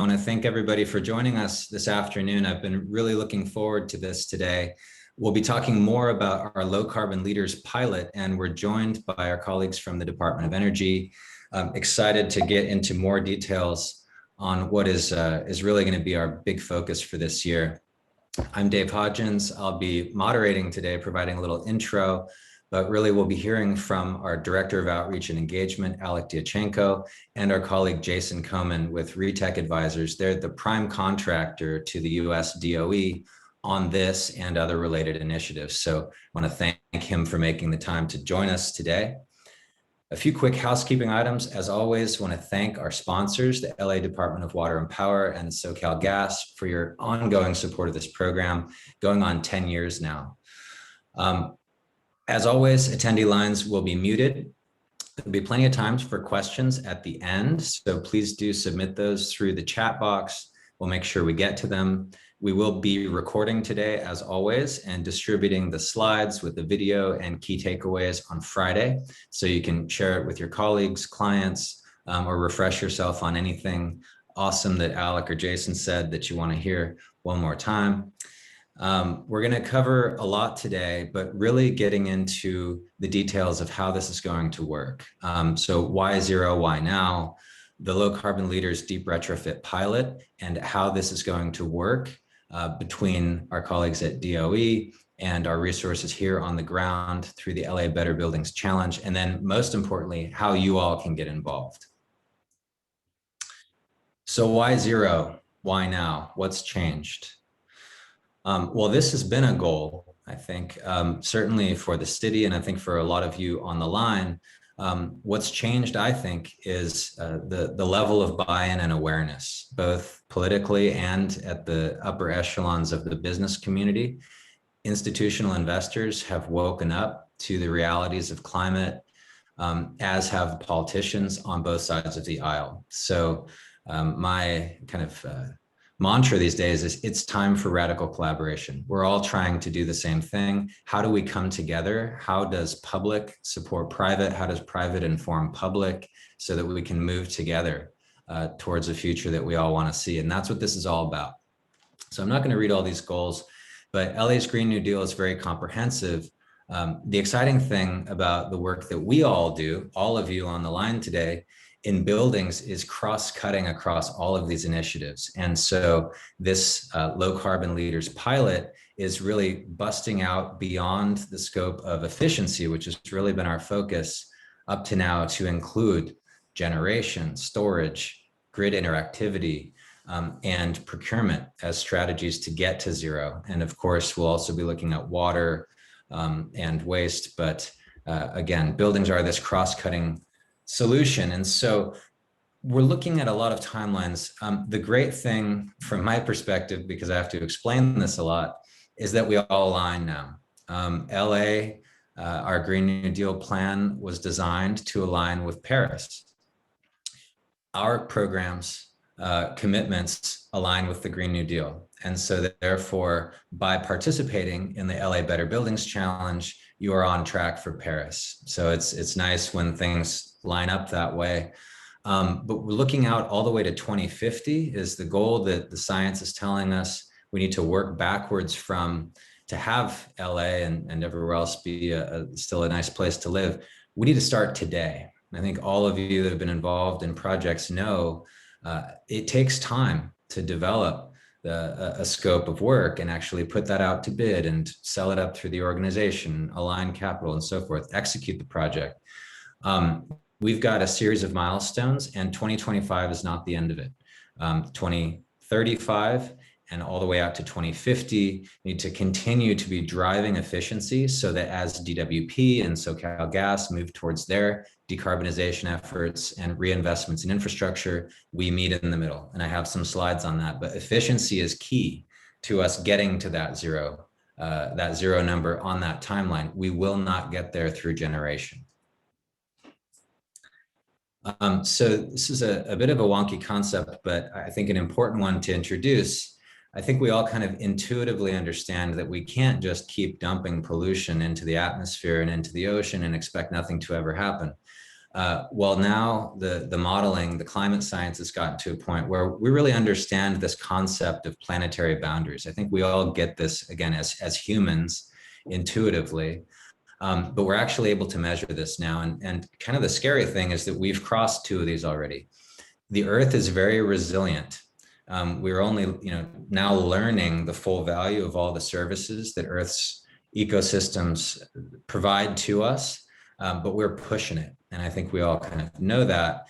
I want to thank everybody for joining us this afternoon. I've been really looking forward to this today. We'll be talking more about our low carbon leaders pilot, and we're joined by our colleagues from the Department of Energy. I'm excited to get into more details on what is really going to be our big focus for this year. I'm Dave Hodgins. I'll be moderating today, providing a little intro, but really we'll be hearing from our Director of Outreach and Engagement, Alek Diachenko, and our colleague Jason Koman with RETEC Advisors. They're the prime contractor to the US DOE on this and other related initiatives. So I want to thank him for making the time to join us today. A few quick housekeeping items. As always, I want to thank our sponsors, the LA Department of Water and Power and SoCal Gas, for your ongoing support of this program, going on 10 years now. As always, attendee lines will be muted. There'll be plenty of time for questions at the end, so please do submit those through the chat box. We'll make sure we get to them. We will be recording today, as always, and distributing the slides with the video and key takeaways on Friday, so you can share it with your colleagues, clients, or refresh yourself on anything awesome that Alek or Jason said that you want to hear one more time. We're going to cover a lot today, but really getting into the details of how this is going to work. So why zero, why now? The low carbon leaders deep retrofit pilot and how this is going to work between our colleagues at DOE and our resources here on the ground through the LA Better Buildings Challenge. And then most importantly, how you all can get involved. So why zero? Why now? What's changed? Well, this has been a goal, I think, certainly for the city, and I think for a lot of you on the line. What's changed, I think, is the level of buy-in and awareness, both politically and at the upper echelons of the business community. Institutional investors have woken up to the realities of climate, as have politicians on both sides of the aisle. So my kind of mantra these days is it's time for radical collaboration. We're all trying to do the same thing. How do we come together? How does public support private? How does private inform public so that we can move together towards a future that we all want to see? And that's what this is all about. So I'm not going to read all these goals, but LA's Green New Deal is very comprehensive. The exciting thing about the work that we all do, all of you on the line today, in buildings is cross-cutting across all of these initiatives. And so this low carbon leaders pilot is really busting out beyond the scope of efficiency, which has really been our focus up to now, to include generation, storage, grid interactivity, and procurement as strategies to get to zero. And of course, we'll also be looking at water and waste, but again, buildings are this cross-cutting solution. And so we're looking at a lot of timelines. The great thing from my perspective, because I have to explain this a lot, is that we all align now. LA, our Green New Deal plan was designed to align with Paris. Our programs, commitments align with the Green New Deal. And so therefore, by participating in the LA Better Buildings Challenge, you are on track for Paris. So it's nice when things line up that way. But we're looking out all the way to 2050 is the goal that the science is telling us. We need to work backwards from to have LA and everywhere else be still a nice place to live. We need to start today. I think all of you that have been involved in projects know it takes time to develop a scope of work and actually put that out to bid and sell it up through the organization, align capital and so forth, execute the project. We've got a series of milestones, and 2025 is not the end of it. 2035 and all the way out to 2050 need to continue to be driving efficiency so that as DWP and SoCal Gas move towards their decarbonization efforts and reinvestments in infrastructure, we meet in the middle. And I have some slides on that, but efficiency is key to us getting to that zero number on that timeline. We will not get there through generation. So this is a bit of a wonky concept, but I think an important one to introduce. I think we all kind of intuitively understand that we can't just keep dumping pollution into the atmosphere and into the ocean and expect nothing to ever happen. Well, now the modeling, the climate science has gotten to a point where we really understand this concept of planetary boundaries. I think we all get this, again, as humans intuitively, but we're actually able to measure this now. And kind of the scary thing is that we've crossed 2 of these already. The Earth is very resilient. We're only, now learning the full value of all the services that Earth's ecosystems provide to us, but we're pushing it. And I think we all kind of know that.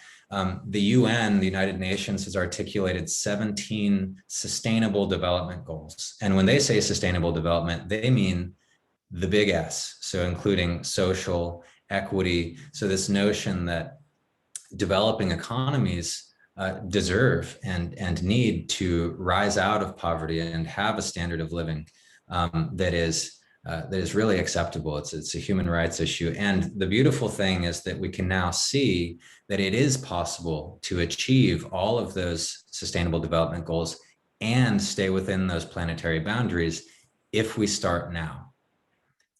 The UN, the United Nations, has articulated 17 sustainable development goals. And when they say sustainable development, they mean the big S, so including social equity. So this notion that developing economies deserve and need to rise out of poverty and have a standard of living that is really acceptable. It's a human rights issue. And the beautiful thing is that we can now see that it is possible to achieve all of those sustainable development goals and stay within those planetary boundaries if we start now.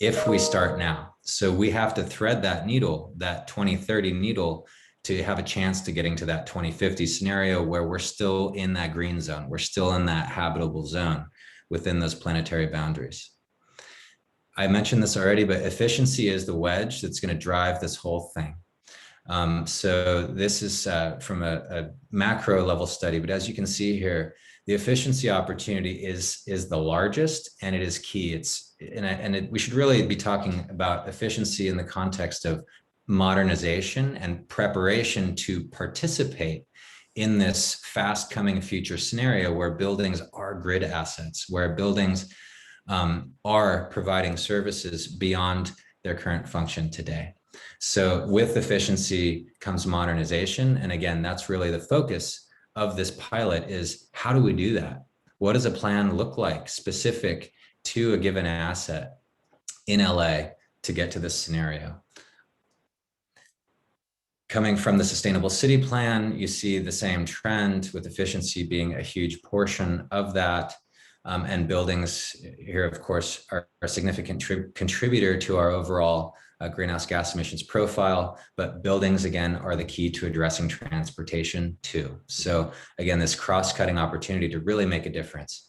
If we start now. So we have to thread that needle, that 2030 needle, to have a chance to getting to that 2050 scenario where we're still in that green zone. We're still in that habitable zone within those planetary boundaries. I mentioned this already, but efficiency is the wedge that's going to drive this whole thing. So this is from a macro level study, but as you can see here, the efficiency opportunity is the largest, and it is key. We should really be talking about efficiency in the context of modernization and preparation to participate in this fast coming future scenario where buildings are grid assets, where buildings are providing services beyond their current function today. So with efficiency comes modernization. And again, that's really the focus of this pilot is how do we do that? What does a plan look like specific to a given asset in LA to get to this scenario? Coming from the Sustainable City Plan, you see the same trend with efficiency being a huge portion of that. And buildings here, of course, are a significant contributor to our overall greenhouse gas emissions profile, but buildings, again, are the key to addressing transportation too. So again, this cross-cutting opportunity to really make a difference.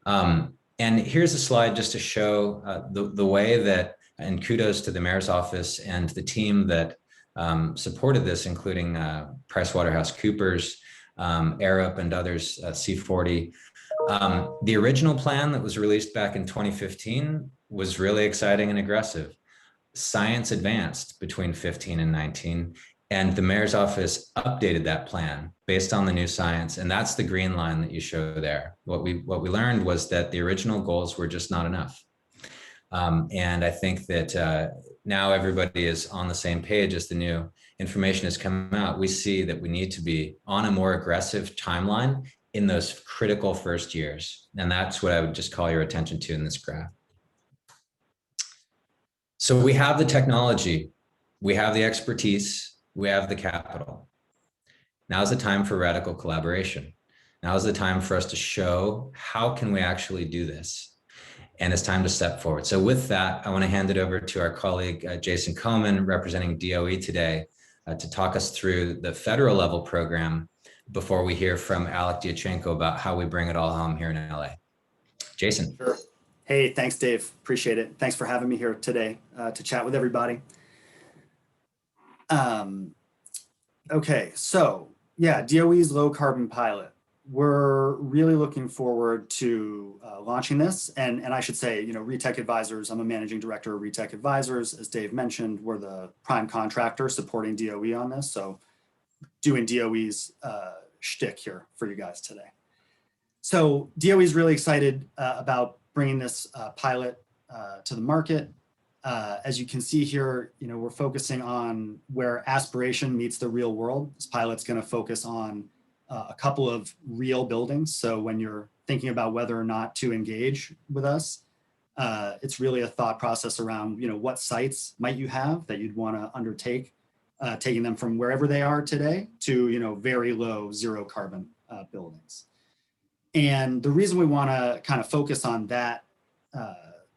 And here's a slide just to show the way that, and kudos to the mayor's office and the team that supported this, including PricewaterhouseCoopers, Arup, and others, C40. The original plan that was released back in 2015 was really exciting and aggressive. Science advanced between 15 and 19, and the mayor's office updated that plan based on the new science, and that's the green line that you show there. What we learned was that the original goals were just not enough. And I think that now everybody is on the same page as the new information has come out. We see that we need to be on a more aggressive timeline in those critical first years. And that's what I would just call your attention to in this graph. So we have the technology, we have the expertise, we have the capital. Now's the time for radical collaboration. Now's the time for us to show how can we actually do this? And it's time to step forward. So with that, I want to hand it over to our colleague, Jason Koman, representing DOE today, to talk us through the federal level program before we hear from Alek Diachenko about how we bring it all home here in LA. Jason. Sure. Hey, thanks, Dave. Appreciate it. Thanks for having me here today to chat with everybody. Okay, so yeah, DOE's low carbon pilot. We're really looking forward to launching this. And I should say, RETEC Advisors, I'm a managing director of RETEC Advisors. As Dave mentioned, we're the prime contractor supporting DOE on this. So doing DOE's shtick here for you guys today. So DOE is really excited about bringing this pilot to the market. As you can see here, we're focusing on where aspiration meets the real world. This pilot's going to focus on a couple of real buildings. So when you're thinking about whether or not to engage with us, it's really a thought process around, what sites might you have that you'd want to undertake, taking them from wherever they are today to, very low zero carbon buildings. And the reason we want to kind of focus on that,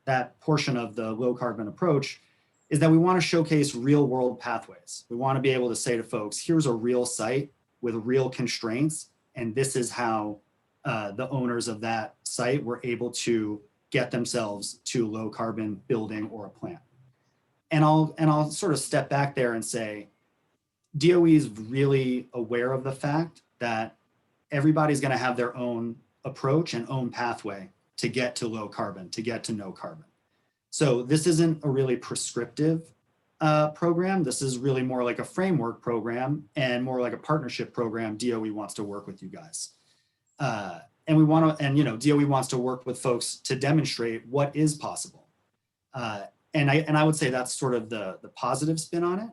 that portion of the low carbon approach is that we want to showcase real world pathways. We want to be able to say to folks, here's a real site with real constraints, and this is how the owners of that site were able to get themselves to low carbon building or a plant. And I'll sort of step back there and say, DOE is really aware of the fact that everybody's going to have their own approach and own pathway to get to low carbon, to get to no carbon. So this isn't a really prescriptive program. This is really more like a framework program and more like a partnership program. DOE wants to work with you guys. And we want to, and DOE wants to work with folks to demonstrate what is possible. And I would say that's sort of the positive spin on it.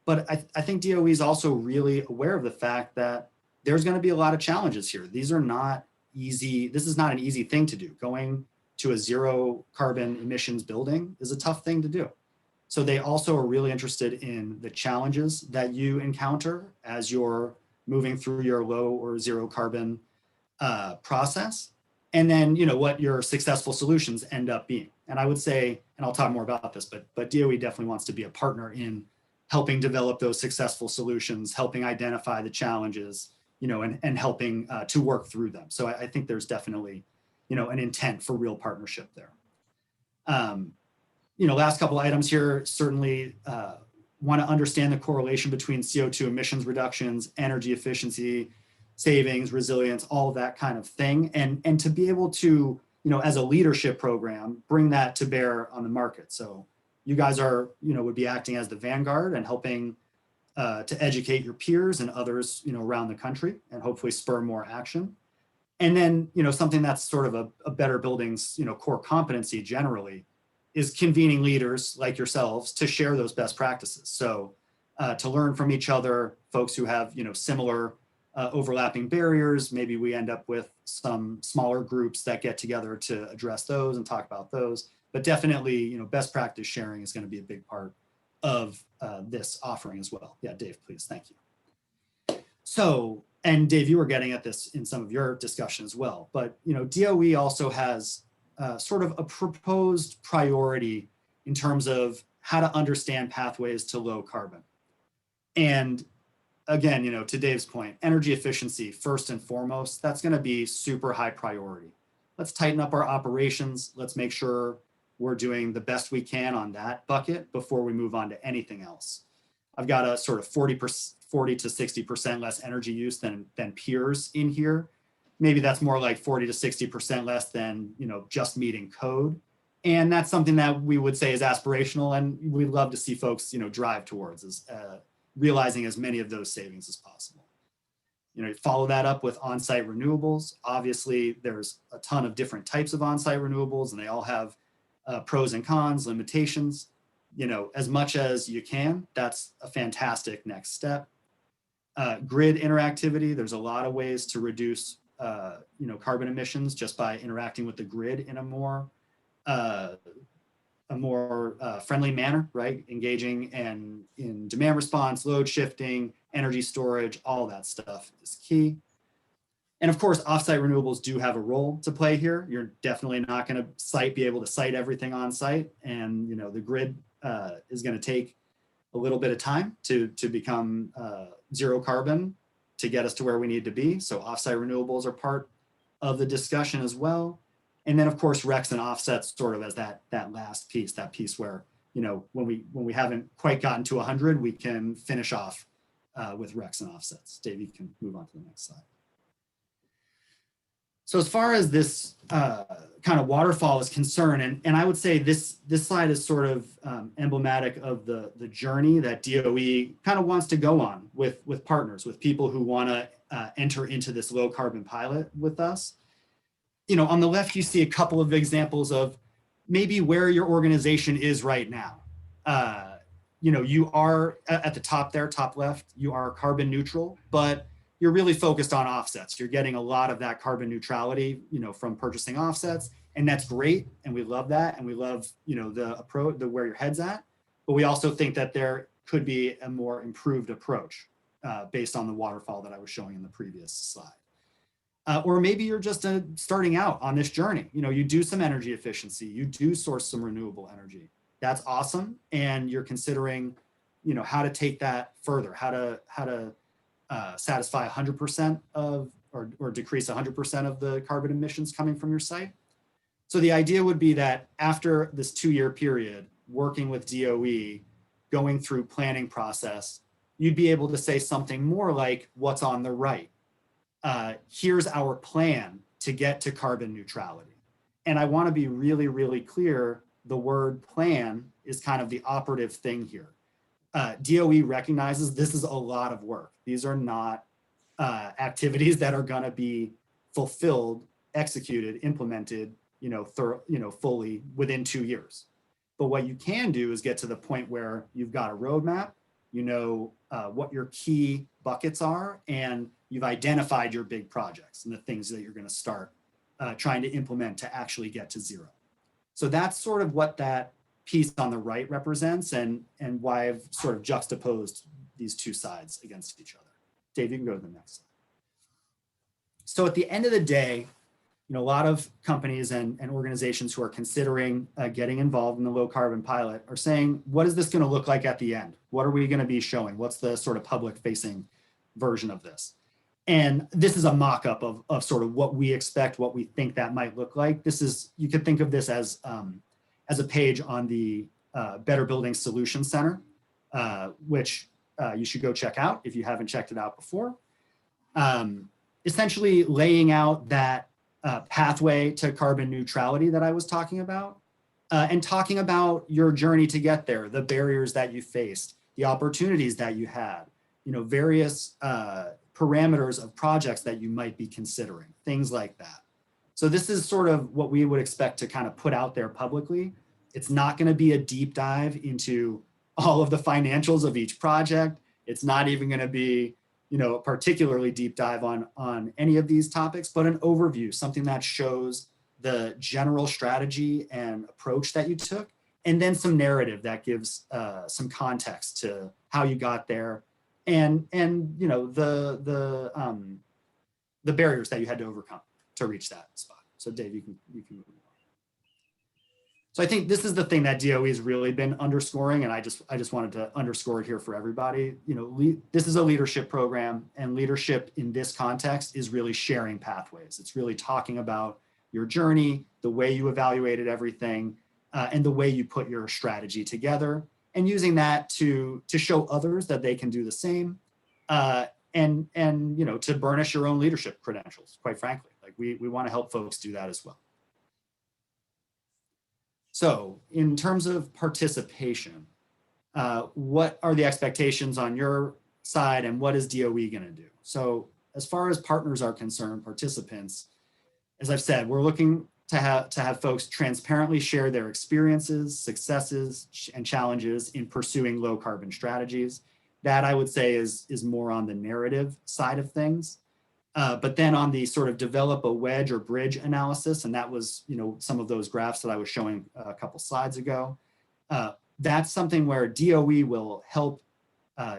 But I think DOE is also really aware of the fact that there's going to be a lot of challenges here. These are not easy. This is not an easy thing to do. Going to a zero carbon emissions building is a tough thing to do. So they also are really interested in the challenges that you encounter as you're moving through your low or zero carbon process. And then, what your successful solutions end up being. And I would say, and I'll talk more about this, but DOE definitely wants to be a partner in helping develop those successful solutions, helping identify the challenges, and helping to work through them. So I think there's definitely, an intent for real partnership there. Last couple items here, certainly want to understand the correlation between CO2 emissions reductions, energy efficiency, savings, resilience, all of that kind of thing. And to be able to, as a leadership program, bring that to bear on the market. So you guys are, would be acting as the vanguard and helping to educate your peers and others, around the country and hopefully spur more action. And then, something that's sort of a better buildings, core competency generally is convening leaders like yourselves to share those best practices. So to learn from each other, folks who have, similar overlapping barriers, maybe we end up with some smaller groups that get together to address those and talk about those. But definitely, best practice sharing is going to be a big part of this offering as well. Yeah, Dave, please, thank you. So, and Dave, you were getting at this in some of your discussion as well, but DOE also has sort of a proposed priority in terms of how to understand pathways to low carbon. And again, to Dave's point, energy efficiency, first and foremost, that's going to be super high priority. Let's tighten up our operations. Let's make sure we're doing the best we can on that bucket before we move on to anything else. I've got a sort of 40 to 60% less energy use than peers in here. Maybe that's more like 40 to 60% less than, just meeting code. And that's something that we would say is aspirational, and we'd love to see folks, drive towards is realizing as many of those savings as possible. Follow that up with on-site renewables. Obviously, there's a ton of different types of on-site renewables, and they all have pros and cons, limitations. As much as you can, that's a fantastic next step. Grid interactivity, there's a lot of ways to reduce carbon emissions just by interacting with the grid in a more friendly manner, right? Engaging in demand response, load shifting, energy storage, all that stuff is key. And of course, offsite renewables do have a role to play here. You're definitely not going to be able to site everything on site, and the grid is going to take a little bit of time to become zero carbon to get us to where we need to be. So offsite renewables are part of the discussion as well. And then of course, RECs and offsets sort of as that last piece, that piece where, when we haven't quite gotten to 100, we can finish off with RECs and offsets. Dave, you can move on to the next slide. So as far as this kind of waterfall is concerned, and I would say this slide is sort of emblematic of the journey that DOE kind of wants to go on with partners, with people who want to enter into this low carbon pilot with us. On the left, you see a couple of examples of maybe where your organization is right now. You are at the top there, top left, you are carbon neutral, but you're really focused on offsets. You're getting a lot of that carbon neutrality, from purchasing offsets, and that's great. And we love that. And we love, the approach, where your head's at, but we also think that there could be a more improved approach based on the waterfall that I was showing in the previous slide. Or maybe you're just starting out on this journey. You do some energy efficiency, you do source some renewable energy. that's awesome. And you're considering, how to take that further, how to satisfy 100% of, or decrease 100% of the carbon emissions coming from your site. So the idea would be that after this 2-year period, working with DOE, going through planning process, you'd be able to say something more like what's on the right. Here's our plan to get to carbon neutrality. And I want to be really, really clear, the word plan is kind of the operative thing here. DOE recognizes this is a lot of work. These are not activities that are going to be fulfilled, executed, implemented, fully within 2 years. But what you can do is get to the point where you've got a roadmap, what your key buckets are, and you've identified your big projects and the things that you're going to start trying to implement to actually get to zero. So that's sort of what that piece on the right represents, and why I've sort of juxtaposed these two sides against each other. Dave, you can go to the next slide. So at the end of the day, a lot of companies and organizations who are considering getting involved in the low carbon pilot are saying, what is this going to look like at the end? What are we going to be showing? What's the sort of public facing version of this? And this is a mock-up of sort of what we expect, what we think that might look like. This is, you could think of this as a page on the Better Building Solutions Center, which you should go check out if you haven't checked it out before. Essentially laying out that pathway to carbon neutrality that I was talking about, and talking about your journey to get there, the barriers that you faced, the opportunities that you had, various parameters of projects that you might be considering, things like that. So this is sort of what we would expect to kind of put out there publicly. It's not going to be a deep dive into all of the financials of each project. It's not even going to be, a particularly deep dive on any of these topics, but an overview, something that shows the general strategy and approach that you took, and then some narrative that gives some context to how you got there, and the barriers that you had to overcome to reach that spot. So Dave, you can move on. So I think this is the thing that DOE has really been underscoring, and I just wanted to underscore it here for everybody. This is a leadership program, and leadership in this context is really sharing pathways. It's really talking about your journey, the way you evaluated everything, and the way you put your strategy together, and using that to show others that they can do the same, and to burnish your own leadership credentials. Quite frankly, like we want to help folks do that as well. So in terms of participation, what are the expectations on your side, and what is DOE going to do? So as far as partners are concerned, participants, as I've said, we're looking to have folks transparently share their experiences, successes, and challenges in pursuing low carbon strategies. That I would say is more on the narrative side of things. But then on the sort of develop a wedge or bridge analysis, and that was, some of those graphs that I was showing a couple slides ago, that's something where DOE will help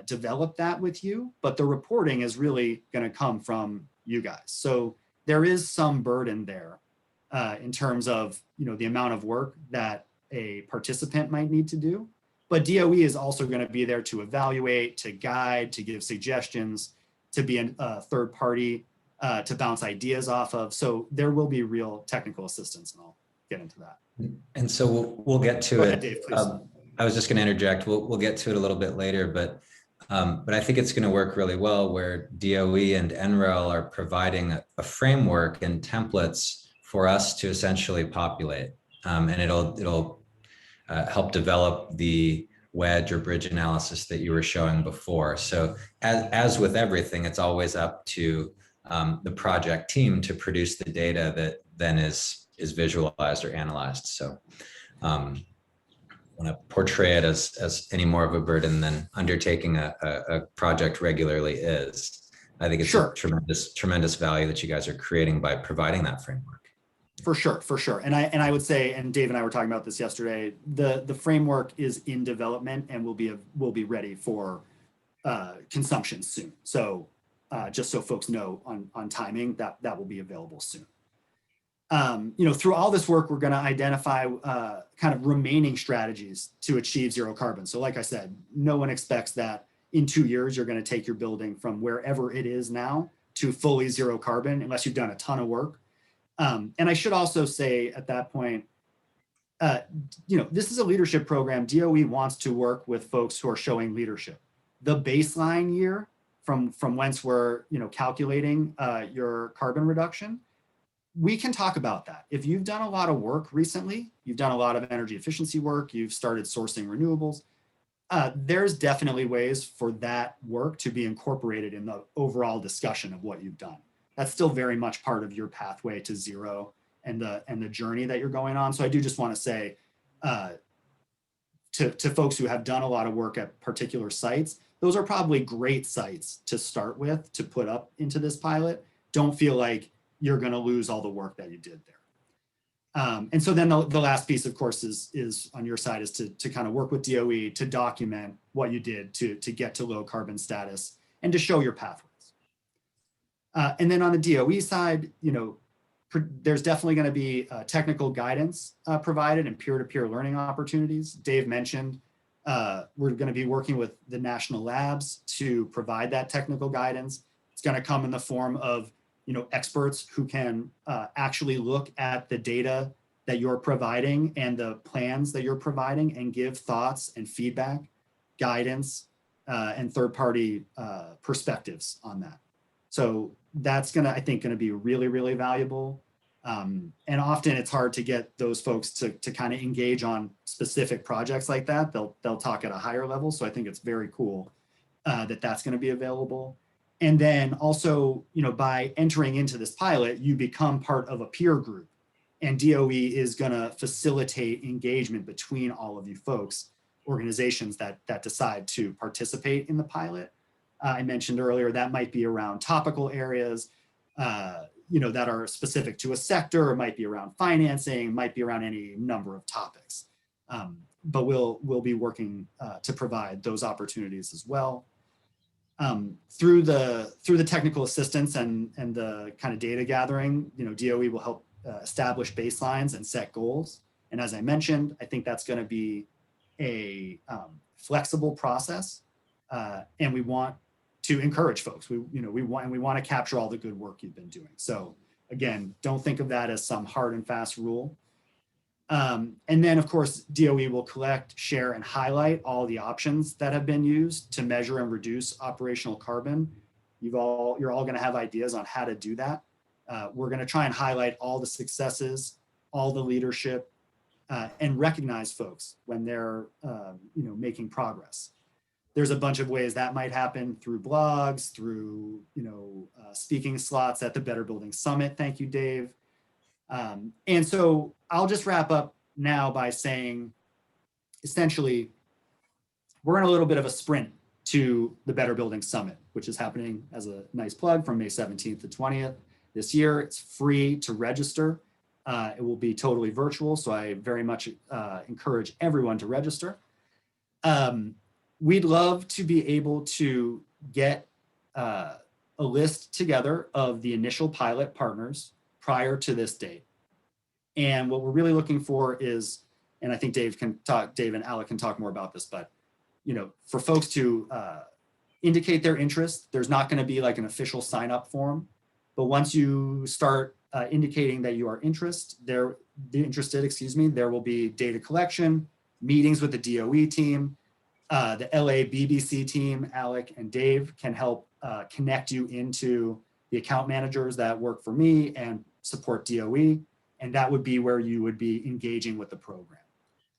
develop that with you, but the reporting is really going to come from you guys. So there is some burden there in terms of, the amount of work that a participant might need to do, but DOE is also going to be there to evaluate, to guide, to give suggestions, to be a third party to bounce ideas off of. So there will be real technical assistance, and I'll get into that. And so we'll get to it. Ahead, Dave, please. I was just going to interject. We'll get to it a little bit later, but I think it's going to work really well where DOE and NREL are providing a framework and templates for us to essentially populate, and it'll help develop the wedge or bridge analysis that you were showing before. So as with everything, it's always up to the project team to produce the data that then is visualized or analyzed. So I want to portray it as any more of a burden than undertaking a project regularly is. I think it's sure. a tremendous value that you guys are creating by providing that framework. For sure. And I would say, and Dave and I were talking about this yesterday, the framework is in development and will be ready for consumption soon. So just so folks know on timing, that will be available soon. through all this work, we're going to identify kind of remaining strategies to achieve zero carbon. So like I said, no one expects that in 2 years, you're going to take your building from wherever it is now to fully zero carbon, unless you've done a ton of work. And I should also say at that point, this is a leadership program. DOE wants to work with folks who are showing leadership. The baseline year from whence we're calculating your carbon reduction, we can talk about that. If you've done a lot of work recently, you've done a lot of energy efficiency work, you've started sourcing renewables, there's definitely ways for that work to be incorporated in the overall discussion of what you've done. That's still very much part of your pathway to zero and the journey that you're going on. So I do just want to say to folks who have done a lot of work at particular sites, those are probably great sites to start with to put up into this pilot. Don't feel like you're going to lose all the work that you did there. And so then the last piece, of course, is on your side is to kind of work with DOE to document what you did to get to low carbon status and to show your pathways. And then on the DOE side, there's definitely going to be technical guidance provided and peer-to-peer learning opportunities. Dave mentioned we're going to be working with the national labs to provide that technical guidance. It's going to come in the form of experts who can actually look at the data that you're providing and the plans that you're providing and give thoughts and feedback, guidance, and third-party perspectives on that. So that's I think going to be really, really valuable. And often it's hard to get those folks to kind of engage on specific projects like that. They'll talk at a higher level. So I think it's very cool that that's going to be available. And then also, by entering into this pilot, you become part of a peer group, and DOE is going to facilitate engagement between all of you folks, organizations that decide to participate in the pilot. I mentioned earlier that might be around topical areas, that are specific to a sector. It might be around financing, might be around any number of topics. But we'll be working to provide those opportunities as well. Through the technical assistance and the kind of data gathering, DOE will help establish baselines and set goals. And as I mentioned, I think that's going to be a flexible process, and we want to encourage folks. We want to capture all the good work you've been doing. So again, don't think of that as some hard and fast rule. And then, of course, DOE will collect, share, and highlight all the options that have been used to measure and reduce operational carbon. You're all going to have ideas on how to do that. We're going to try and highlight all the successes, all the leadership, and recognize folks when they're making progress. There's a bunch of ways that might happen through blogs, through speaking slots at the Better Building Summit. Thank you, Dave. And so I'll just wrap up now by saying, essentially, we're in a little bit of a sprint to the Better Building Summit, which is happening as a nice plug from May 17th to 20th this year. It's free to register. It will be totally virtual, so I very much encourage everyone to register. We'd love to be able to get a list together of the initial pilot partners prior to this date. And what we're really looking for is, and I think Dave and Alek can talk more about this, but for folks to indicate their interest, there's not going to be like an official sign-up form, but once you start indicating that you are interested, there will be data collection, meetings with the DOE team, the LABBC team. Alek and Dave can help connect you into the account managers that work for me and support DOE, and that would be where you would be engaging with the program.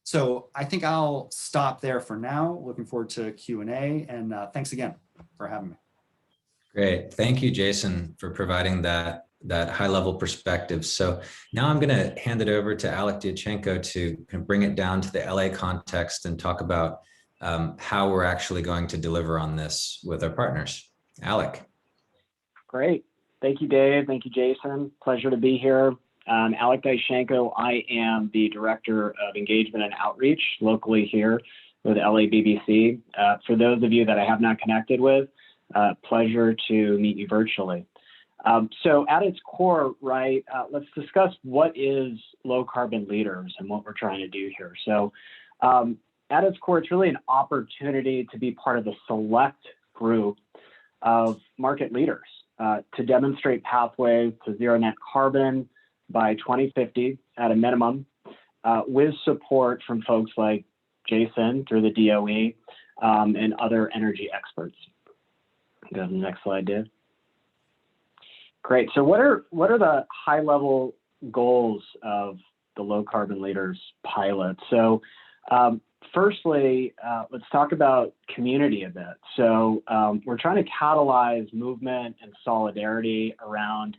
So I think I'll stop there for now. Looking forward to Q&A, and thanks again for having me. Great. Thank you, Jason, for providing that high-level perspective. So now I'm going to hand it over to Alek Diachenko to bring it down to the LA context and talk about how we're actually going to deliver on this with our partners. Alek. Great. Thank you, Dave. Thank you, Jason. Pleasure to be here. Alek Diachenko. I am the Director of Engagement and Outreach locally here with LABBC. For those of you that I have not connected with, pleasure to meet you virtually. So at its core, right, let's discuss what is low carbon leaders and what we're trying to do here. So at its core, it's really an opportunity to be part of the select group of market leaders to demonstrate pathways to zero net carbon by 2050 at a minimum, with support from folks like Jason through the DOE and other energy experts. Go to the next slide, Dave. Great. So what are the high level goals of the Low Carbon Leaders pilot? So firstly, let's talk about community a bit. So we're trying to catalyze movement and solidarity around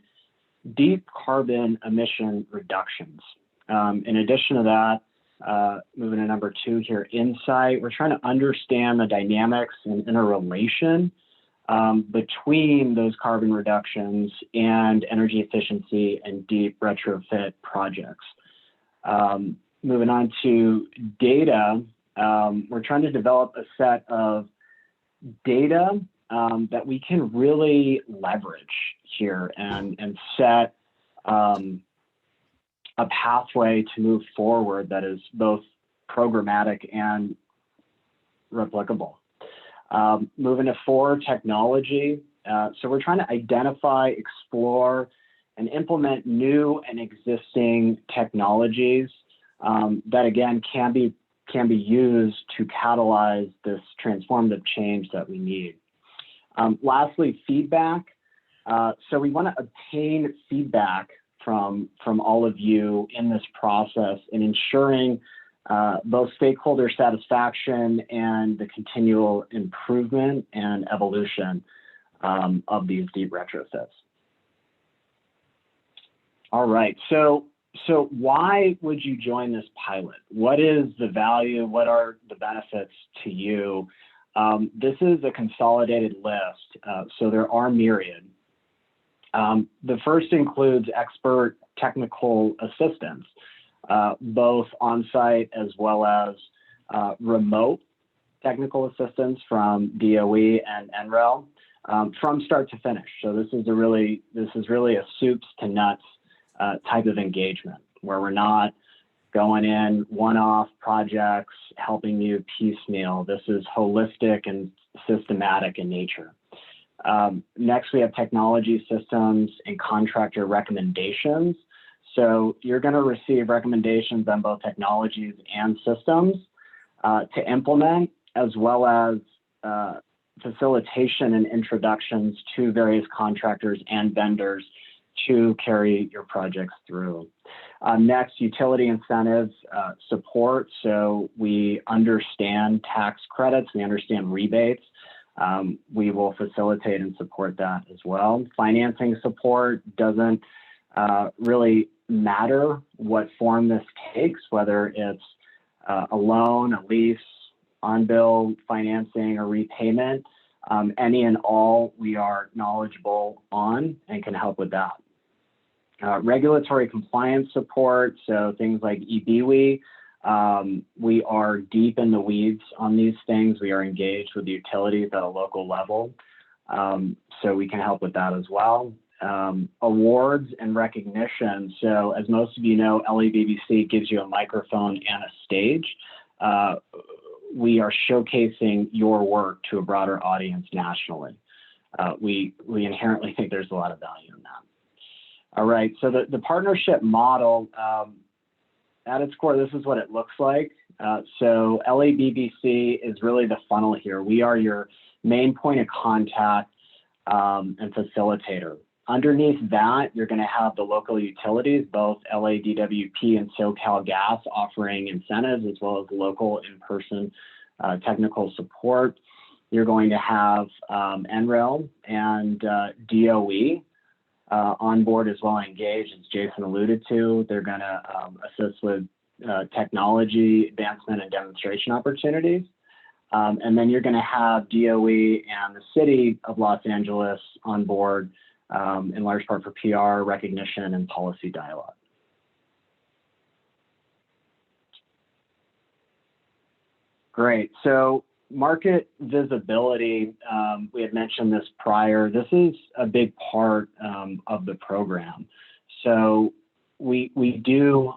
deep carbon emission reductions. In addition to that, moving to number 2 here, insight, we're trying to understand the dynamics and interrelation between those carbon reductions and energy efficiency and deep retrofit projects. Moving on to data, we're trying to develop a set of data that we can really leverage here and set a pathway to move forward that is both programmatic and replicable. Moving to 4, technology. So we're trying to identify, explore, and implement new and existing technologies that again can be used to catalyze this transformative change that we need. Lastly, feedback. So we want to obtain feedback from all of you in this process in ensuring both stakeholder satisfaction and the continual improvement and evolution of these deep retrofits. All right, so why would you join this pilot? What is the value? What are the benefits to you? This is a consolidated list, so there are myriad. The first includes expert technical assistance, both on-site as well as remote technical assistance from DOE and NREL from start to finish. So this is really a soups to nuts type of engagement where we're not going in one-off projects, helping you piecemeal. This is holistic and systematic in nature. Next, we have technology systems and contractor recommendations. So you're going to receive recommendations on both technologies and systems to implement, as well as facilitation and introductions to various contractors and vendors to carry your projects through. Next, utility incentives support. So we understand tax credits, we understand rebates. We will facilitate and support that as well. Financing support doesn't really matter what form this takes, whether it's a loan, a lease, on-bill financing, or repayment. Any and all we are knowledgeable on and can help with that. Regulatory compliance support, so things like EBWE. We are deep in the weeds on these things. We are engaged with the utilities at a local level, so we can help with that as well. Awards and recognition. So as most of you know, LABBC gives you a microphone and a stage. We are showcasing your work to a broader audience nationally. We inherently think there's a lot of value in that. All right, so the partnership model, at its core, this is what it looks like. So LABBC is really the funnel here. We are your main point of contact and facilitator. Underneath that, you're going to have the local utilities, both LADWP and SoCalGas, offering incentives as well as local in-person technical support. You're going to have NREL and DOE on board as well, engaged, as Jason alluded to. They're going to assist with technology advancement and demonstration opportunities. And then you're going to have DOE and the city of Los Angeles on board, in large part for PR, recognition, and policy dialogue. Great. So market visibility, we had mentioned this prior. This is a big part of the program. So we do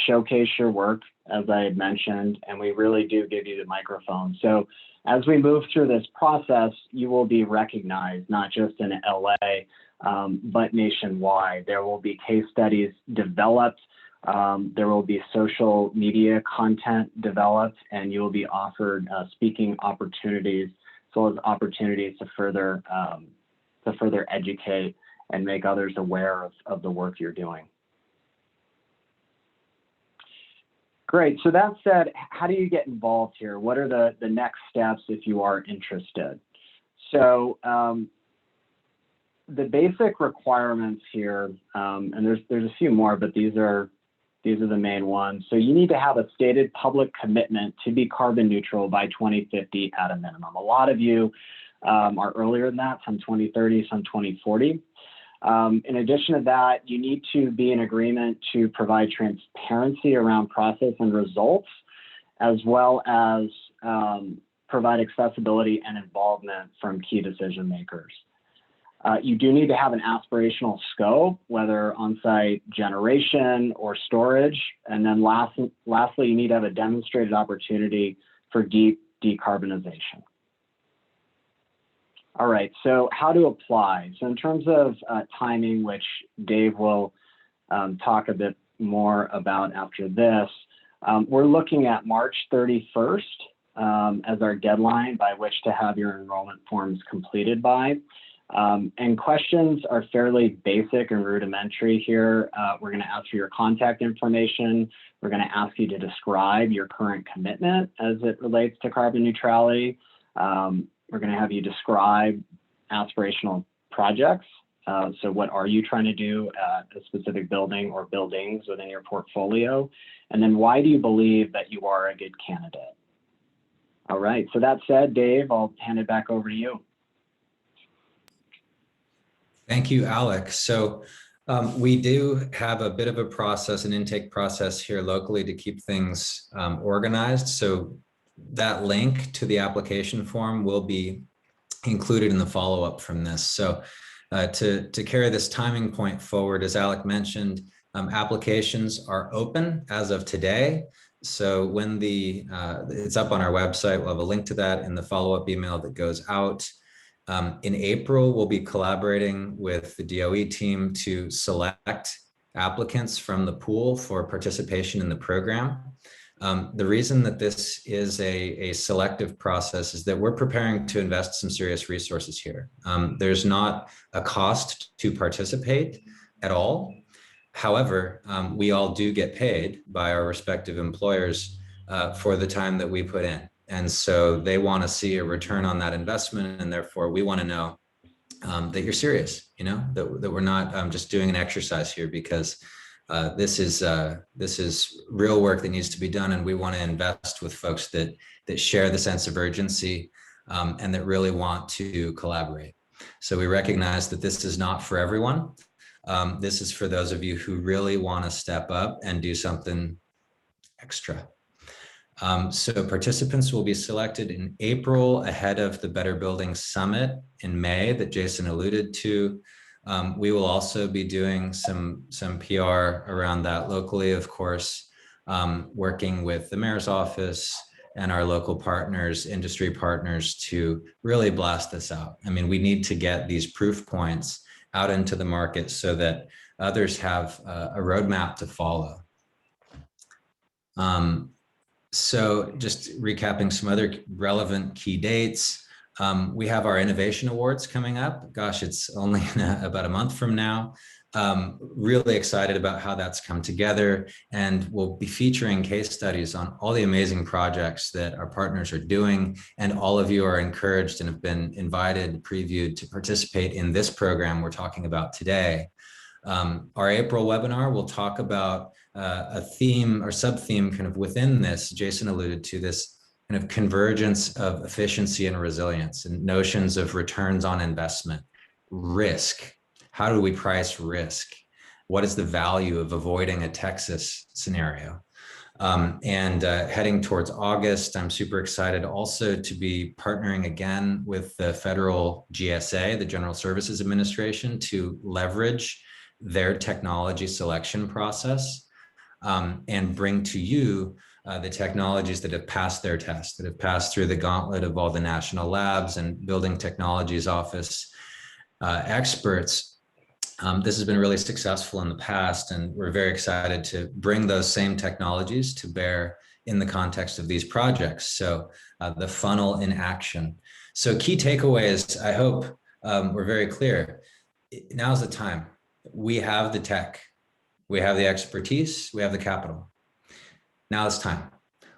showcase your work, as I had mentioned, and we really do give you the microphone. So as we move through this process, you will be recognized, not just in LA, but nationwide. There will be case studies developed. There will be social media content developed, and you will be offered speaking opportunities, as well as opportunities to further educate and make others aware of the work you're doing. Great. So that said, how do you get involved here? What are the next steps if you are interested? So the basic requirements here, and there's a few more, but these are the main ones. So you need to have a stated public commitment to be carbon neutral by 2050 at a minimum. A lot of you are earlier than that, some 2030, some 2040. In addition to that, you need to be in agreement to provide transparency around process and results, as well as provide accessibility and involvement from key decision makers. You do need to have an aspirational scope, whether on-site generation or storage. And then lastly, you need to have a demonstrated opportunity for deep decarbonization. All right, so how to apply? So in terms of timing, which Dave will talk a bit more about after this, we're looking at March 31st as our deadline by which to have your enrollment forms completed by. And questions are fairly basic and rudimentary here. We're going to ask for your contact information. We're going to ask you to describe your current commitment as it relates to carbon neutrality. We're going to have you describe aspirational projects. So what are you trying to do at a specific building or buildings within your portfolio? And then why do you believe that you are a good candidate? All right, so that said, Dave, I'll hand it back over to you. Thank you, Alek. So we do have a bit of a process, an intake process here locally to keep things organized. So that link to the application form will be included in the follow-up from this. So to carry this timing point forward, as Alek mentioned, applications are open as of today. So when it's up on our website, we'll have a link to that in the follow-up email that goes out. In April, we'll be collaborating with the DOE team to select applicants from the pool for participation in the program. The reason that this is a selective process is that we're preparing to invest some serious resources here. There's not a cost to participate at all. However, we all do get paid by our respective employers for the time that we put in. And so they want to see a return on that investment. And therefore, we want to know that you're serious, that we're not just doing an exercise here, because this is real work that needs to be done, and we want to invest with folks that share the sense of urgency and that really want to collaborate. So we recognize that this is not for everyone. This is for those of you who really want to step up and do something extra. So participants will be selected in April ahead of the Better Buildings Summit in May that Jason alluded to. We will also be doing some PR around that locally, of course, working with the mayor's office and our local partners, industry partners, to really blast this out. I mean, we need to get these proof points out into the market so that others have a roadmap to follow. So just recapping some other relevant key dates. We have our Innovation Awards coming up. Gosh, it's only about a month from now. Really excited about how that's come together, and we'll be featuring case studies on all the amazing projects that our partners are doing, and all of you are encouraged and have been invited, previewed to participate in this program we're talking about today. Our April webinar will talk about a theme or sub-theme kind of within this. Jason alluded to this kind of convergence of efficiency and resilience, and notions of returns on investment, risk. How do we price risk? What is the value of avoiding a Texas scenario? Heading towards August, I'm super excited also to be partnering again with the federal GSA, the General Services Administration, to leverage their technology selection process and bring to you the technologies that have passed their test, that have passed through the gauntlet of all the national labs and building technologies office experts. This has been really successful in the past, and we're very excited to bring those same technologies to bear in the context of these projects. So the funnel in action. So key takeaways, I hope we're very clear. Now's the time. We have the tech, we have the expertise, we have the capital. Now it's time.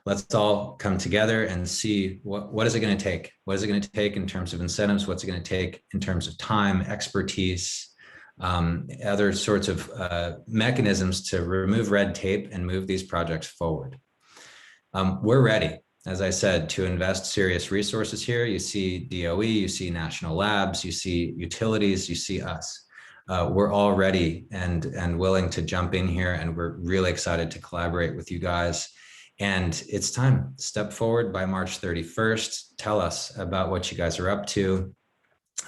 Let's all come together and see what is it going to take? What is it going to take in terms of incentives? What's it going to take in terms of time, expertise, other sorts of mechanisms to remove red tape and move these projects forward. We're ready, as I said, to invest serious resources here. You see DOE, you see national labs, you see utilities, you see us. We're all ready and willing to jump in here, and we're really excited to collaborate with you guys. And it's time. Step forward by March 31st. Tell us about what you guys are up to.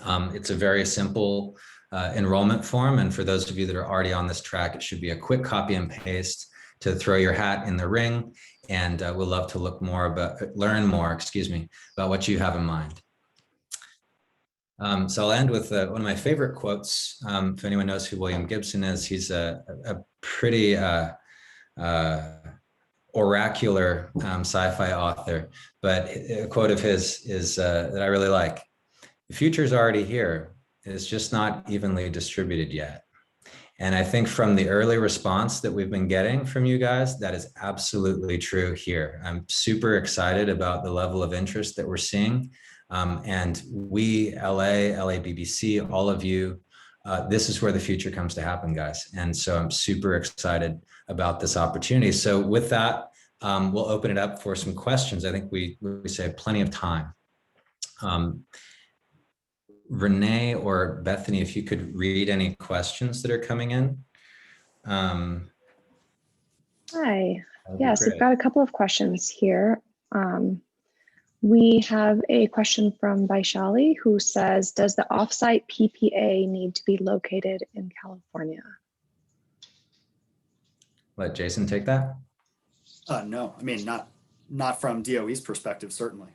It's a very simple enrollment form. And for those of you that are already on this track, it should be a quick copy and paste to throw your hat in the ring. And we'll love to learn more, about what you have in mind. So I'll end with one of my favorite quotes. If anyone knows who William Gibson is, he's a pretty oracular sci-fi author, but a quote of his is that I really like. The future's already here. It's just not evenly distributed yet. And I think from the early response that we've been getting from you guys, that is absolutely true here. I'm super excited about the level of interest that we're seeing. And we, LABBC, all of you, this is where the future comes to happen, guys. And so I'm super excited about this opportunity. So with that, we'll open it up for some questions. I think we say plenty of time. Renee or Bethany, if you could read any questions that are coming in. Hi. Yes, we've got a couple of questions here. We have a question from Vaishali who says, does the OffSite PPA need to be located in California? Let Jason take that. No, I mean, not from DOE's perspective, certainly.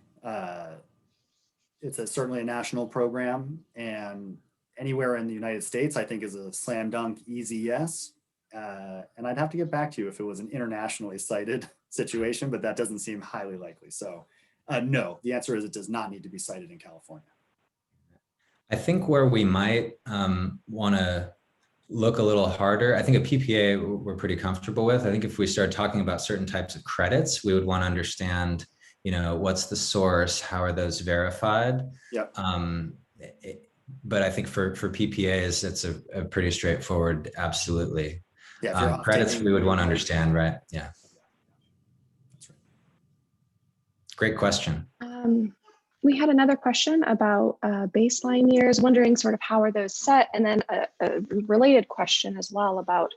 It's certainly a national program, and anywhere in the United States, I think, is a slam dunk, easy yes. And I'd have to get back to you if it was an internationally cited situation, but that doesn't seem highly likely. So no, the answer is it does not need to be cited in California. I think where we might want to look a little harder, I think a PPA we're pretty comfortable with. I think if we start talking about certain types of credits, we would want to understand, what's the source, how are those verified? Yep. But I think for PPAs, it's a pretty straightforward, absolutely. Yeah, credits we would want to understand, right? Yeah. That's right. Great question. We had another question about baseline years, wondering sort of how are those set? And then a related question as well about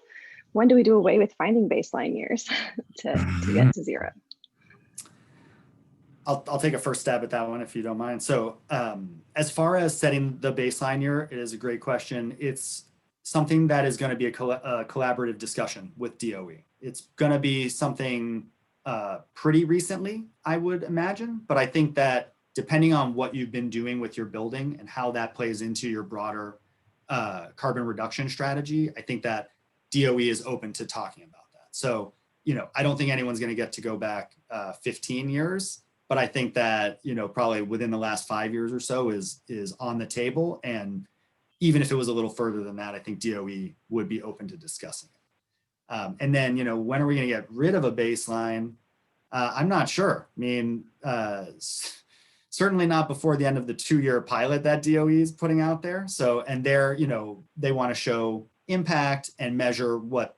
when do we do away with finding baseline years to get to zero? I'll take a first stab at that one if you don't mind. So as far as setting the baseline year, it is a great question. It's something that is going to be a collaborative discussion with DOE. It's going to be something pretty recently, I would imagine, but I think that depending on what you've been doing with your building and how that plays into your broader carbon reduction strategy, I think that DOE is open to talking about that. So, I don't think anyone's going to get to go back 15 years, but I think that, probably within the last 5 years or so is on the table. And even if it was a little further than that, I think DOE would be open to discussing it. And then, when are we going to get rid of a baseline? I'm not sure. I mean, certainly not before the end of the 2-year pilot that DOE is putting out there. So, and they're, they want to show impact and measure what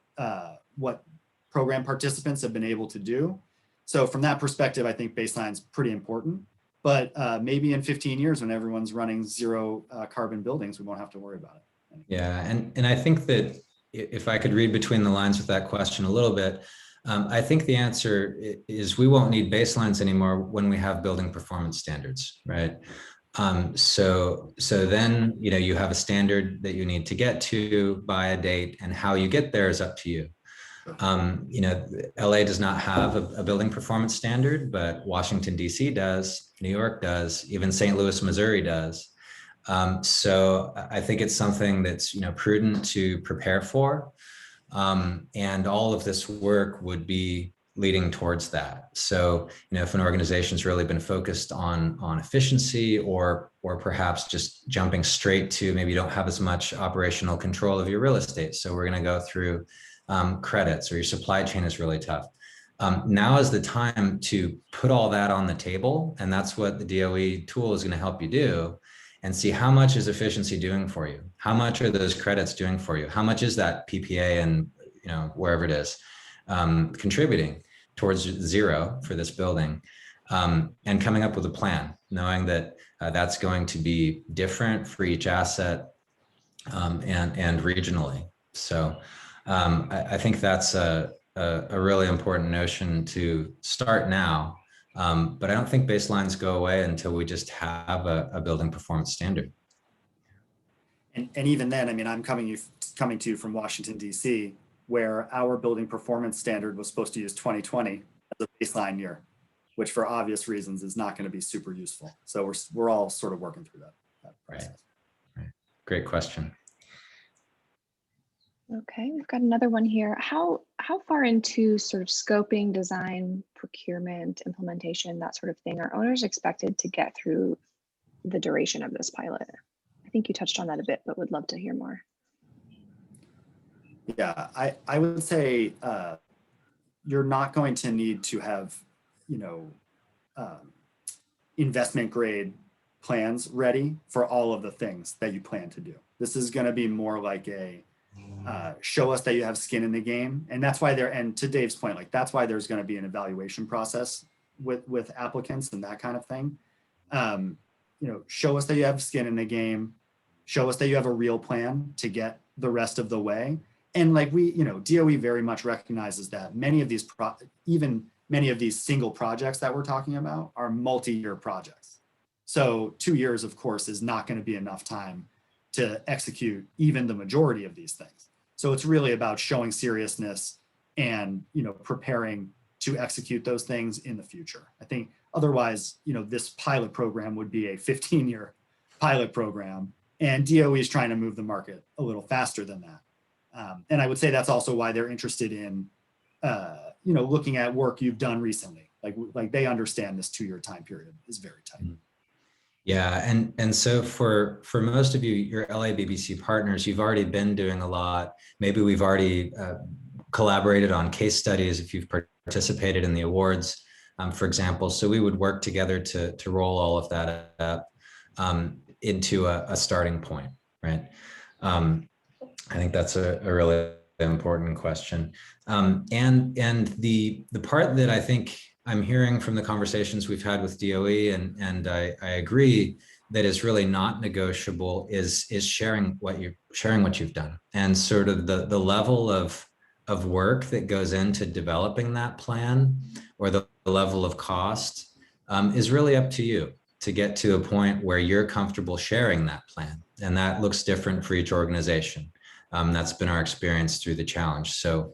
program participants have been able to do. So from that perspective, I think baseline's pretty important, but maybe in 15 years when everyone's running zero carbon buildings, we won't have to worry about it. Yeah, and I think that if I could read between the lines with that question a little bit, I think the answer is we won't need baselines anymore when we have building performance standards, right? So then, you have a standard that you need to get to by a date, and how you get there is up to you. LA does not have a building performance standard, but Washington, D.C. does, New York does, even St. Louis, Missouri does. So I think it's something that's, prudent to prepare for. And all of this work would be leading towards that. So, if an organization's really been focused on efficiency, or perhaps just jumping straight to, maybe you don't have as much operational control of your real estate, so we're going to go through credits, or your supply chain is really tough. Now is the time to put all that on the table, and that's what the DOE tool is going to help you do, and see how much is efficiency doing for you, how much are those credits doing for you, how much is that PPA and wherever it is contributing towards zero for this building, and coming up with a plan, knowing that that's going to be different for each asset and regionally. So I think that's a really important notion to start now. But I don't think baselines go away until we just have a building performance standard. And even then, I mean, I'm coming to you from Washington, D.C., where our building performance standard was supposed to use 2020 as a baseline year, which for obvious reasons is not going to be super useful. So we're all sort of working through that process. Right. Great question. Okay, we've got another one here. How far into sort of scoping, design, procurement, implementation, that sort of thing, are owners expected to get through the duration of this pilot? I think you touched on that a bit, but would love to hear more. Yeah, I would say you're not going to need to have, investment grade plans ready for all of the things that you plan to do. This is going to be more like a show us that you have skin in the game. And that's why and to Dave's point, like that's why there's going to be an evaluation process with applicants and that kind of thing. Show us that you have skin in the game, show us that you have a real plan to get the rest of the way. And like DOE very much recognizes that many of these even many of these single projects that we're talking about are multi-year projects. So 2 years, of course, is not going to be enough time to execute even the majority of these things. So it's really about showing seriousness and preparing to execute those things in the future. I think otherwise, this pilot program would be a 15-year pilot program, and DOE is trying to move the market a little faster than that. And I would say that's also why they're interested in, looking at work you've done recently. Like they understand this 2-year time period is very tight. Yeah, and so for most of you, your LABBC partners, you've already been doing a lot. Maybe we've already collaborated on case studies if you've participated in the awards, for example. So we would work together to roll all of that up into a starting point, right? I think that's a really important question. And the part that I think I'm hearing from the conversations we've had with DOE, and I agree that is really not negotiable, is sharing what you've done, and sort of the level of work that goes into developing that plan, or the level of cost is really up to you to get to a point where you're comfortable sharing that plan. And that looks different for each organization. That's been our experience through the challenge. So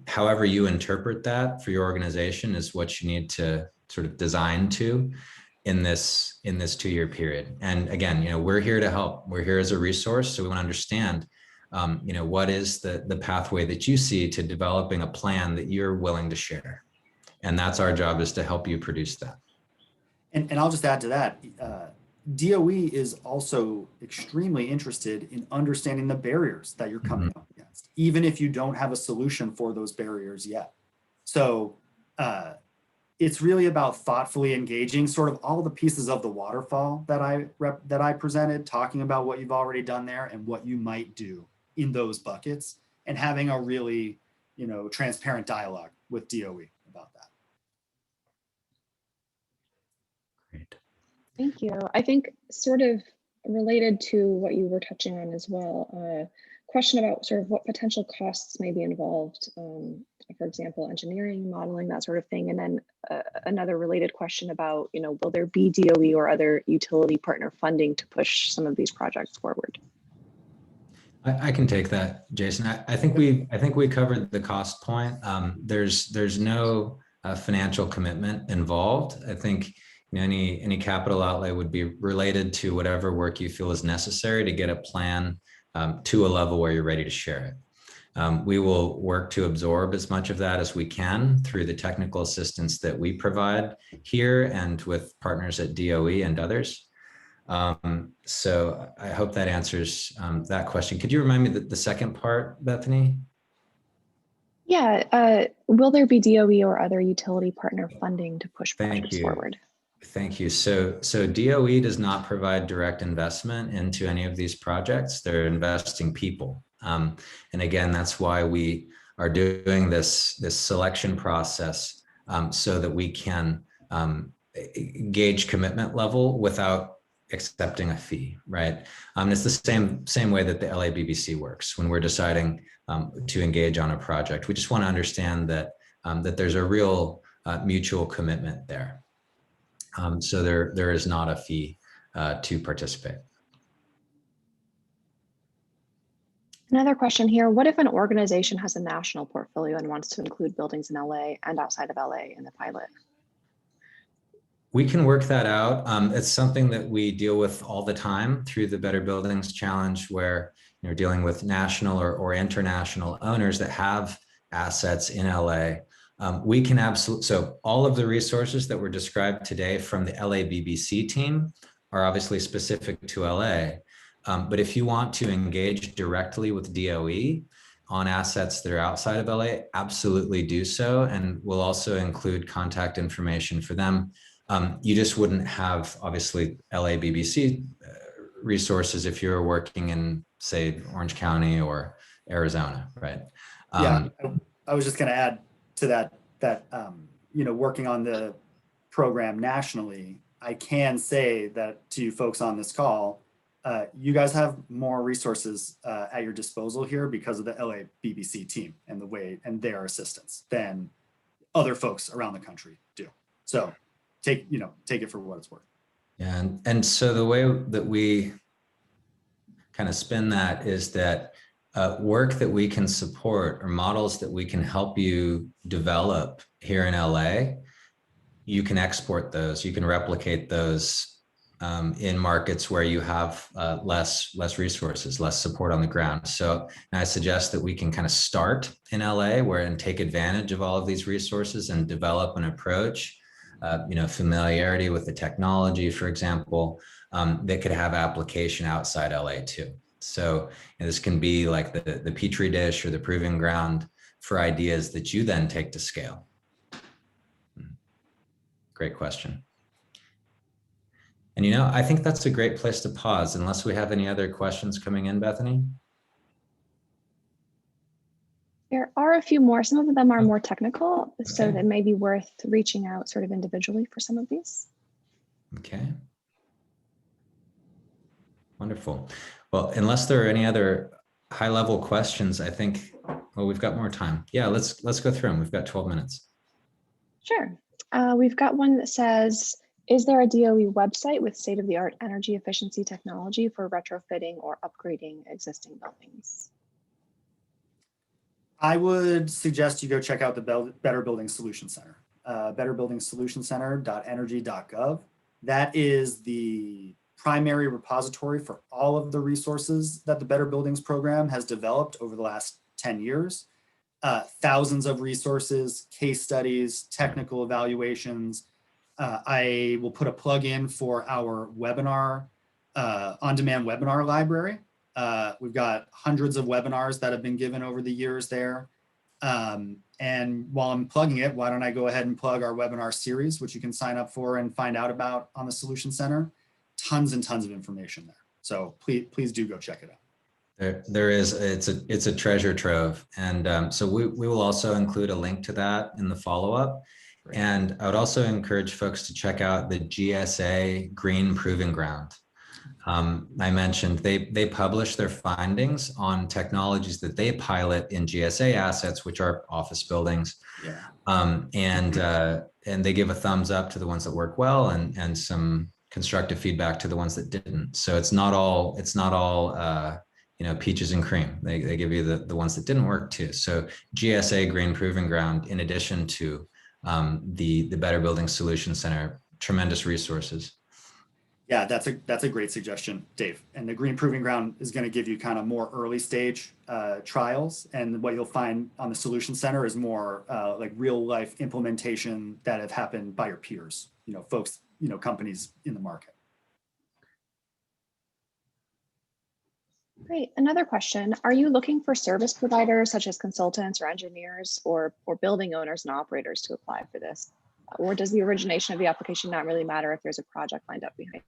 however you interpret that for your organization is what you need to sort of design to in this 2-year period. And again, we're here to help. We're here as a resource. So we want to understand, what is the pathway that you see to developing a plan that you're willing to share. And that's our job, is to help you produce that. And I'll just add to that, DOE is also extremely interested in understanding the barriers that you're coming up against, even if you don't have a solution for those barriers yet. So it's really about thoughtfully engaging sort of all the pieces of the waterfall that I presented, talking about what you've already done there and what you might do in those buckets, and having a really, transparent dialogue with DOE about that. Great. Thank you. I think sort of related to what you were touching on as well, question about sort of what potential costs may be involved for example, engineering, modeling, that sort of thing? And then another related question about, will there be DOE or other utility partner funding to push some of these projects forward? I can take that, Jason. I think we covered the cost point. There's no financial commitment involved. I think any capital outlay would be related to whatever work you feel is necessary to get a plan to a level where you're ready to share it. We will work to absorb as much of that as we can through the technical assistance that we provide here and with partners at DOE and others. So I hope that answers that question. Could you remind me the second part, Bethany? Yeah, will there be DOE or other utility partner funding to push projects forward? Thank you. So DOE does not provide direct investment into any of these projects. They're investing people. And again, that's why we are doing this selection process so that we can gauge commitment level without accepting a fee, right? It's the same way that the LABBC works when we're deciding to engage on a project. We just want to understand that that there's a real mutual commitment there. So there is not a fee to participate. Another question here, what if an organization has a national portfolio and wants to include buildings in LA and outside of LA in the pilot? We can work that out. It's something that we deal with all the time through the Better Buildings Challenge, where you're dealing with national or international owners that have assets in LA. We can absolutely, so all of the resources that were described today from the LABBC team are obviously specific to LA. But if you want to engage directly with DOE on assets that are outside of LA, absolutely do so. And we'll also include contact information for them. You just wouldn't have, obviously, LABBC resources if you're working in, say, Orange County or Arizona, right? Yeah, I was just going to add to that working on the program nationally, I can say that to you folks on this call, you guys have more resources at your disposal here because of the LABBC team and their assistance than other folks around the country do. So take it for what it's worth. Yeah, and so the way that we kind of spin that is that work that we can support or models that we can help you develop here in LA, you can export those, you can replicate those in markets where you have less resources, less support on the ground. So I suggest that we can kind of start in LA and take advantage of all of these resources and develop an approach, familiarity with the technology, for example, that could have application outside LA too. So this can be like the Petri dish or the proving ground for ideas that you then take to scale. Great question. And I think that's a great place to pause unless we have any other questions coming in, Bethany. There are a few more. Some of them are more technical, Okay. So that may be worth reaching out sort of individually for some of these. Okay. Wonderful. Well, unless there are any other high-level questions, I think, well, we've got more time. Yeah, let's go through them. We've got 12 minutes. Sure. We've got one that says, is there a DOE website with state-of-the-art energy efficiency technology for retrofitting or upgrading existing buildings? I would suggest you go check out the Better Building Solution Center, betterbuildingsolutioncenter.energy.gov. That is the primary repository for all of the resources that the Better Buildings program has developed over the last 10 years. Thousands of resources, case studies, technical evaluations. I will put a plug in for our webinar, on-demand webinar library. We've got hundreds of webinars that have been given over the years there. And while I'm plugging it, why don't I go ahead and plug our webinar series, which you can sign up for and find out about on the Solution Center. Tons and tons of information there. So please do go check it out. There is, it's a treasure trove. And so we will also include a link to that in the follow-up. Great. And I would also encourage folks to check out the GSA Green Proving Ground. I mentioned they publish their findings on technologies that they pilot in GSA assets, which are office buildings. Yeah. And they give a thumbs up to the ones that work well and some constructive feedback to the ones that didn't. So it's not all peaches and cream. They give you the ones that didn't work too. So GSA Green Proving Ground, in addition to the Better Building Solutions Center, tremendous resources. Yeah, that's a great suggestion, Dave. And the Green Proving Ground is going to give you kind of more early stage trials. And what you'll find on the Solution Center is more like real life implementation that have happened by your peers, folks, companies in the market. Great. Another question. Are you looking for service providers such as consultants or engineers or building owners and operators to apply for this? Or does the origination of the application not really matter if there's a project lined up behind?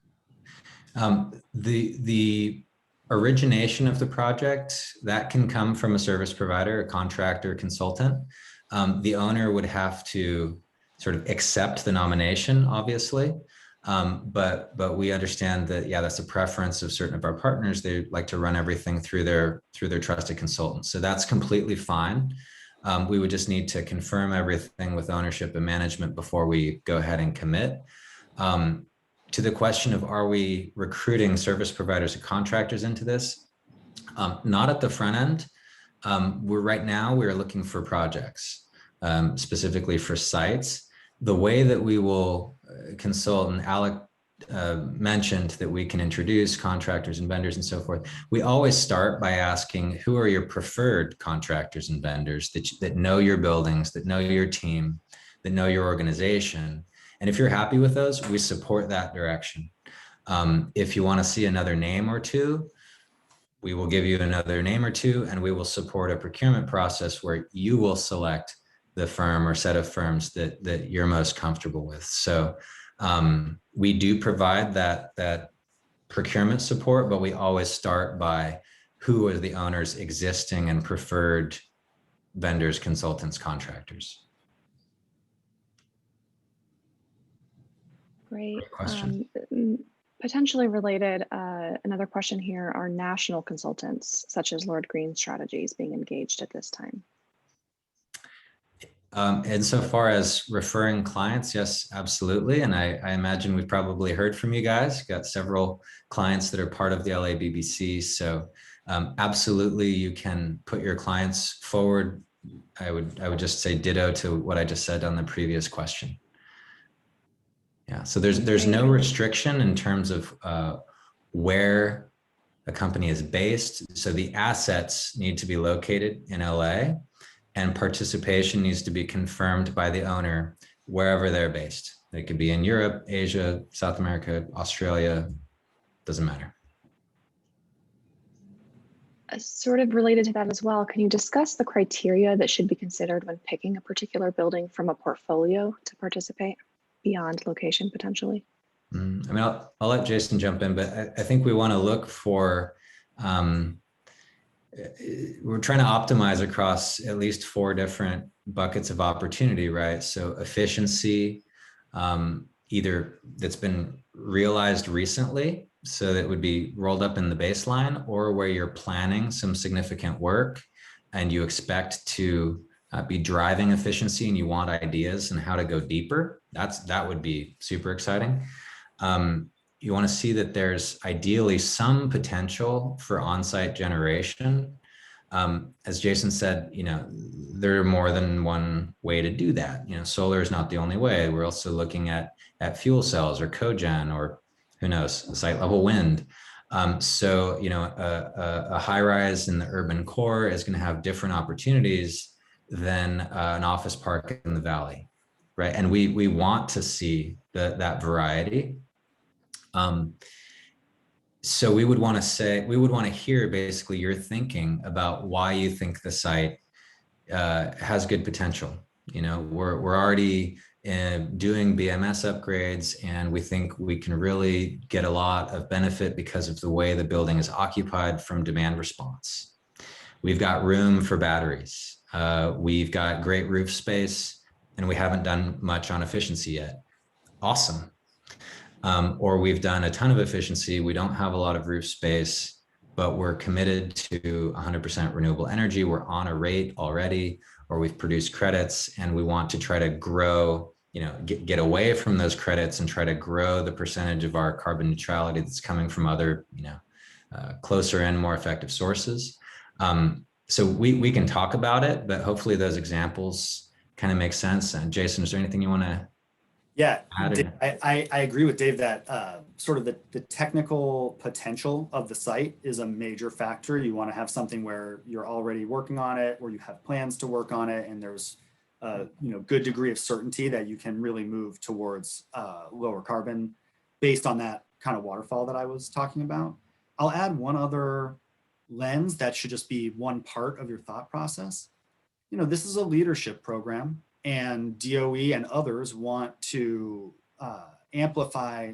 The origination of the project, that can come from a service provider, a contractor, consultant. The owner would have to sort of accept the nomination, obviously. But we understand that, yeah, that's a preference of certain of our partners. They like to run everything through their trusted consultants. So that's completely fine. We would just need to confirm everything with ownership and management before we go ahead and commit. To the question of, are we recruiting service providers or contractors into this? Not at the front end. Right now we're looking for projects, specifically for sites. The way that we will consult, and Alek mentioned that we can introduce contractors and vendors and so forth. We always start by asking, who are your preferred contractors and vendors that know your buildings, that know your team, that know your organization? And if you're happy with those, we support that direction. If you want to see another name or two, we will give you another name or two, and we will support a procurement process where you will select the firm or set of firms that you're most comfortable with. So we do provide that procurement support, but we always start by who are the owner's existing and preferred vendors, consultants, contractors. Great. Question. Potentially related, another question here, are national consultants such as Lord Green Strategies being engaged at this time? And so far as referring clients, yes, absolutely. And I imagine we've probably heard from you guys, got several clients that are part of the LABBC. So absolutely, you can put your clients forward. I would just say ditto to what I just said on the previous question. Yeah, so there's no restriction in terms of where a company is based. So the assets need to be located in LA, and participation needs to be confirmed by the owner wherever they're based. They could be in Europe, Asia, South America, Australia, doesn't matter. Sort of related to that as well, can you discuss the criteria that should be considered when picking a particular building from a portfolio to participate beyond location potentially? I mean, I'll let Jason jump in, but I think we want to look for, we're trying to optimize across at least 4 different buckets of opportunity, right? So efficiency, either that's been realized recently, so that would be rolled up in the baseline, or where you're planning some significant work and you expect to be driving efficiency and you want ideas and how to go deeper. That would be super exciting. You want to see that there's ideally some potential for on-site generation. As Jason said, there are more than one way to do that. Solar is not the only way. We're also looking at fuel cells or cogen, or who knows, site level wind. So a high rise in the urban core is going to have different opportunities than an office park in the valley, right? And we want to see that variety. So we would want to hear basically your thinking about why you think the site has good potential. We're already doing BMS upgrades, and we think we can really get a lot of benefit because of the way the building is occupied from demand response. We've got room for batteries. We've got great roof space, and we haven't done much on efficiency yet. Awesome. or we've done a ton of efficiency. We don't have a lot of roof space, but we're committed to 100% renewable energy. We're on a rate already, or we've produced credits, and we want to try to grow, get away from those credits and try to grow the percentage of our carbon neutrality that's coming from other, closer and more effective sources. So we can talk about it, but hopefully those examples kind of make sense. And Jason, is there anything you want to Yeah, add? I agree with Dave that sort of the technical potential of the site is a major factor. You want to have something where you're already working on it, or you have plans to work on it, and there's good degree of certainty that you can really move towards lower carbon based on that kind of waterfall that I was talking about. I'll add one other lens that should just be one part of your thought process. This is a leadership program, and DOE and others want to amplify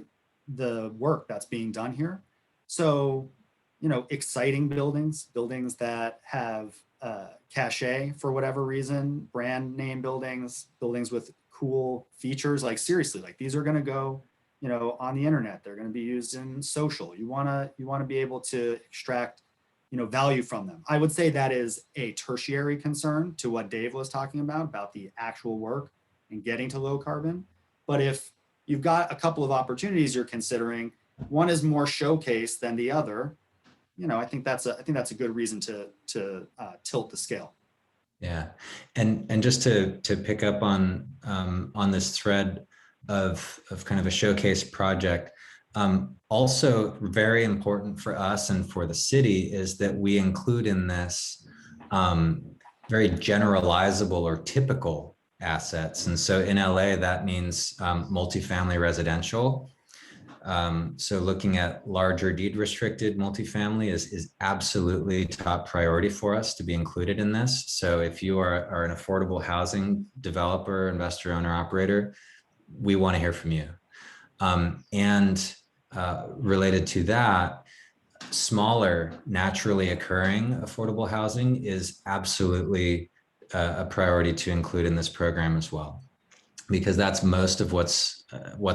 the work that's being done here. So, exciting buildings that have cachet for whatever reason, brand name buildings with cool features, like seriously, like these are going to go, on the internet. They're going to be used in social. You want to be able to extract value from them. I would say that is a tertiary concern to what Dave was talking about the actual work and getting to low carbon. But if you've got a couple of opportunities you're considering, one is more showcase than the other, I think that's a good reason to tilt the scale. Yeah, and just to pick up on this thread of kind of a showcase project. Also very important for us and for the city is that we include in this very generalizable or typical assets. And so in LA, that means multifamily residential. So looking at larger deed restricted multifamily is absolutely top priority for us to be included in this. So if you are an affordable housing developer, investor, owner, operator, we want to hear from you. And related to that, smaller, naturally occurring affordable housing is absolutely a priority to include in this program as well, because that's most of what's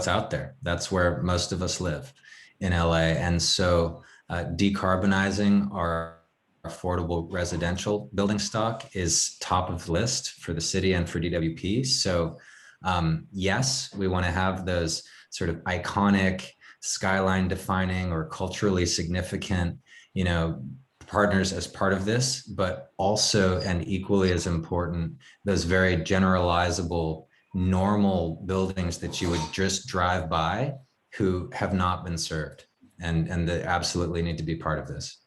out there. That's where most of us live in LA. And so decarbonizing our affordable residential building stock is top of the list for the city and for DWP. So yes, we want to have those sort of iconic, skyline defining or culturally significant, partners as part of this, but also, and equally as important, those very generalizable, normal buildings that you would just drive by who have not been served, and that absolutely need to be part of this.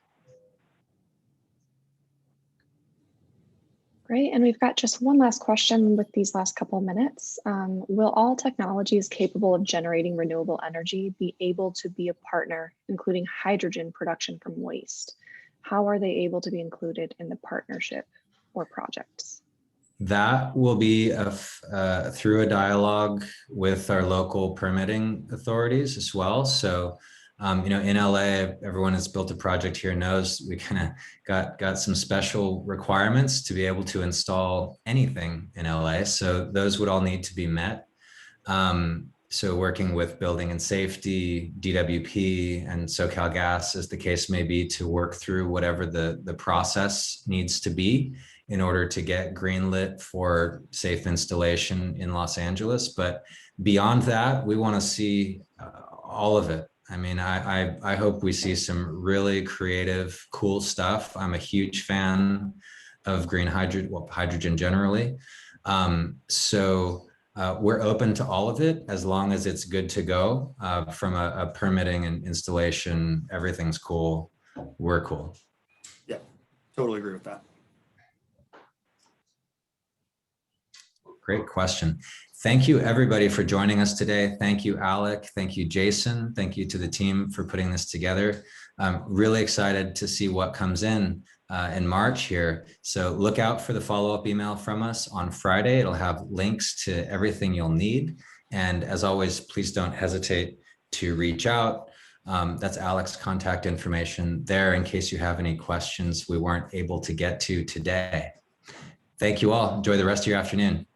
Great, and we've got just one last question with these last couple of minutes. Will all technologies capable of generating renewable energy be able to be a partner, including hydrogen production from waste? How are they able to be included in the partnership or projects? That will be through a dialogue with our local permitting authorities as well. So in LA, everyone has built a project here knows we kind of got some special requirements to be able to install anything in LA. So those would all need to be met. So working with building and safety, DWP, and SoCalGas, as the case may be, to work through whatever the process needs to be in order to get greenlit for safe installation in Los Angeles. But beyond that, we want to see all of it. I mean, I hope we see some really creative, cool stuff. I'm a huge fan of green hydrogen, well, hydrogen generally. So we're open to all of it as long as it's good to go. From a permitting and installation, everything's cool. We're cool. Yeah, totally agree with that. Great question. Thank you, everybody, for joining us today. Thank you, Alek. Thank you, Jason. Thank you to the team for putting this together. I'm really excited to see what comes in March here. So look out for the follow-up email from us on Friday. It'll have links to everything you'll need. And as always, please don't hesitate to reach out. That's Alek's contact information there in case you have any questions we weren't able to get to today. Thank you all. Enjoy the rest of your afternoon.